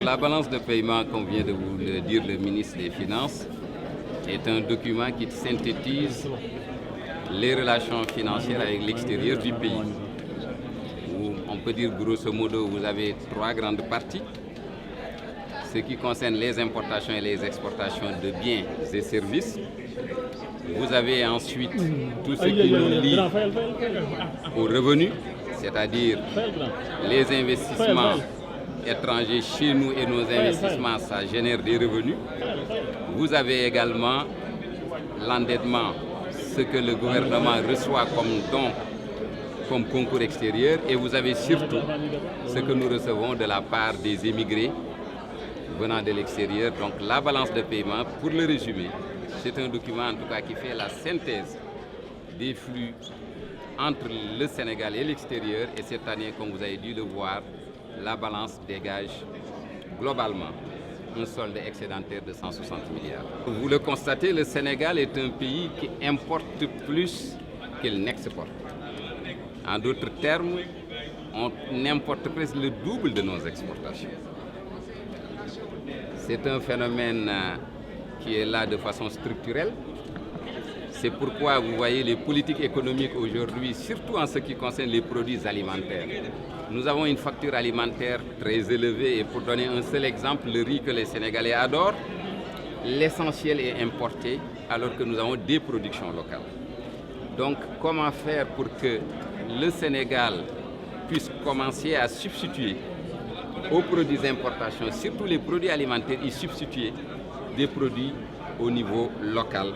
La balance de paiement, comme vient de vous le dire le ministre des Finances, est un document qui synthétise les relations financières avec l'extérieur du pays. Où on peut dire grosso modo, vous avez trois grandes parties. Ce qui concerne les importations et les exportations de biens et services. Vous avez ensuite tout ce qui nous lie aux revenus, c'est-à-dire les investissements étrangers chez nous et nos investissements, ça génère des revenus. Vous avez également l'endettement, ce que le gouvernement reçoit comme don, comme concours extérieur, et vous avez surtout ce que nous recevons de la part des émigrés venant de l'extérieur. Donc la balance de paiement, pour le résumer, c'est un document en tout cas qui fait la synthèse des flux entre le Sénégal et l'extérieur. Et cette année, comme vous avez dû le voir, la balance dégage globalement un solde excédentaire de 160 milliards. Vous le constatez, le Sénégal est un pays qui importe plus qu'il n'exporte. En d'autres termes, on importe presque le double de nos exportations. C'est un phénomène qui est là de façon structurelle. C'est pourquoi vous voyez les politiques économiques aujourd'hui, surtout en ce qui concerne les produits alimentaires. Nous avons une facture alimentaire très élevée et pour donner un seul exemple, le riz que les Sénégalais adorent, l'essentiel est importé alors que nous avons des productions locales. Donc comment faire pour que le Sénégal puisse commencer à substituer aux produits d'importation, surtout les produits alimentaires, y substituer des produits au niveau local.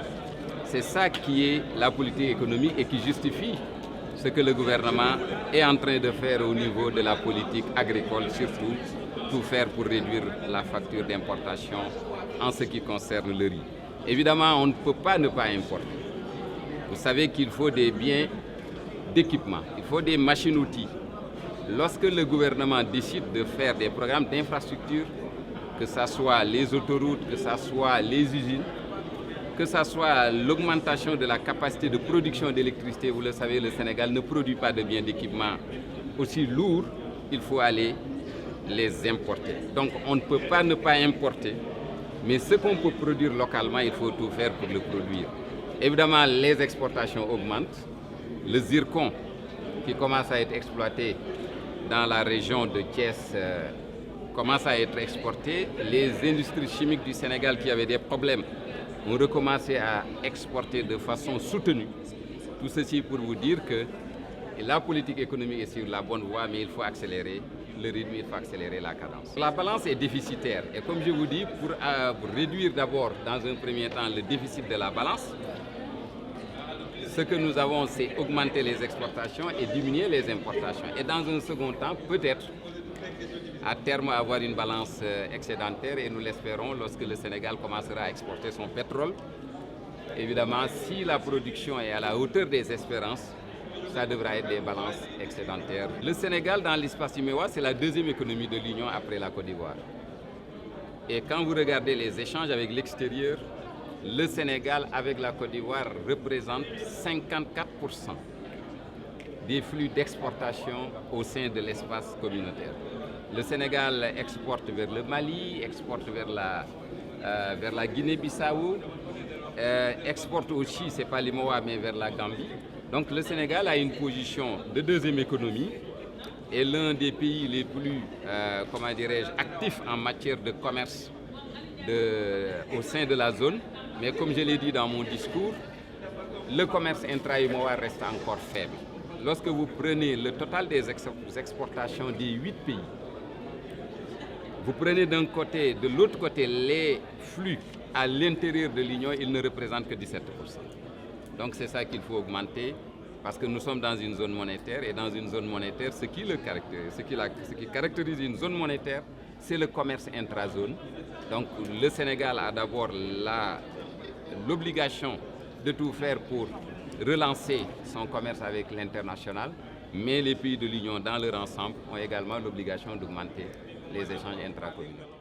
C'est ça qui est la politique économique et qui justifie ce que le gouvernement est en train de faire au niveau de la politique agricole, surtout tout faire pour réduire la facture d'importation en ce qui concerne le riz. Évidemment, on ne peut pas ne pas importer. Vous savez qu'il faut des biens d'équipement, il faut des machines-outils. Lorsque le gouvernement décide de faire des programmes d'infrastructure, que ce soit les autoroutes, que ce soit les usines, que ce soit l'augmentation de la capacité de production d'électricité, vous le savez, le Sénégal ne produit pas de biens d'équipement aussi lourds, il faut aller les importer. Donc on ne peut pas ne pas importer, mais ce qu'on peut produire localement, il faut tout faire pour le produire. Évidemment, les exportations augmentent. Le zircon qui commence à être exploité dans la région de Thiès commence à être exporté. Les industries chimiques du Sénégal qui avaient des problèmes ont recommencé à exporter de façon soutenue. Tout ceci pour vous dire que la politique économique est sur la bonne voie, mais il faut accélérer le rythme, il faut accélérer la cadence. La balance est déficitaire et comme je vous dis, pour réduire d'abord dans un premier temps le déficit de la balance, ce que nous avons, c'est augmenter les exportations et diminuer les importations. Et dans un second temps, peut-être, à terme, avoir une balance excédentaire et nous l'espérons lorsque le Sénégal commencera à exporter son pétrole. Évidemment, si la production est à la hauteur des espérances, ça devra être des balances excédentaires. Le Sénégal, dans l'espace IMEWA, c'est la deuxième économie de l'Union après la Côte d'Ivoire. Et quand vous regardez les échanges avec l'extérieur, le Sénégal, avec la Côte d'Ivoire, représente 54% des flux d'exportation au sein de l'espace communautaire. Le Sénégal exporte vers le Mali, exporte vers la Guinée-Bissau, exporte aussi, ce n'est pas l'IMOA, mais vers la Gambie. Donc le Sénégal a une position de deuxième économie et l'un des pays les plus, comment dirais-je, actifs en matière de commerce au sein de la zone. Mais comme je l'ai dit dans mon discours, le commerce intra-IMOA reste encore faible. Lorsque vous prenez le total des exportations des 8 pays, vous prenez d'un côté, de l'autre côté, les flux à l'intérieur de l'Union, ils ne représentent que 17%. Donc c'est ça qu'il faut augmenter parce que nous sommes dans une zone monétaire et dans une zone monétaire, ce qui caractérise une zone monétaire, c'est le commerce intra-zone. Donc le Sénégal a d'abord l'obligation de tout faire pour relancer son commerce avec l'international, mais les pays de l'Union dans leur ensemble ont également l'obligation d'augmenter les échanges intracommunautaires.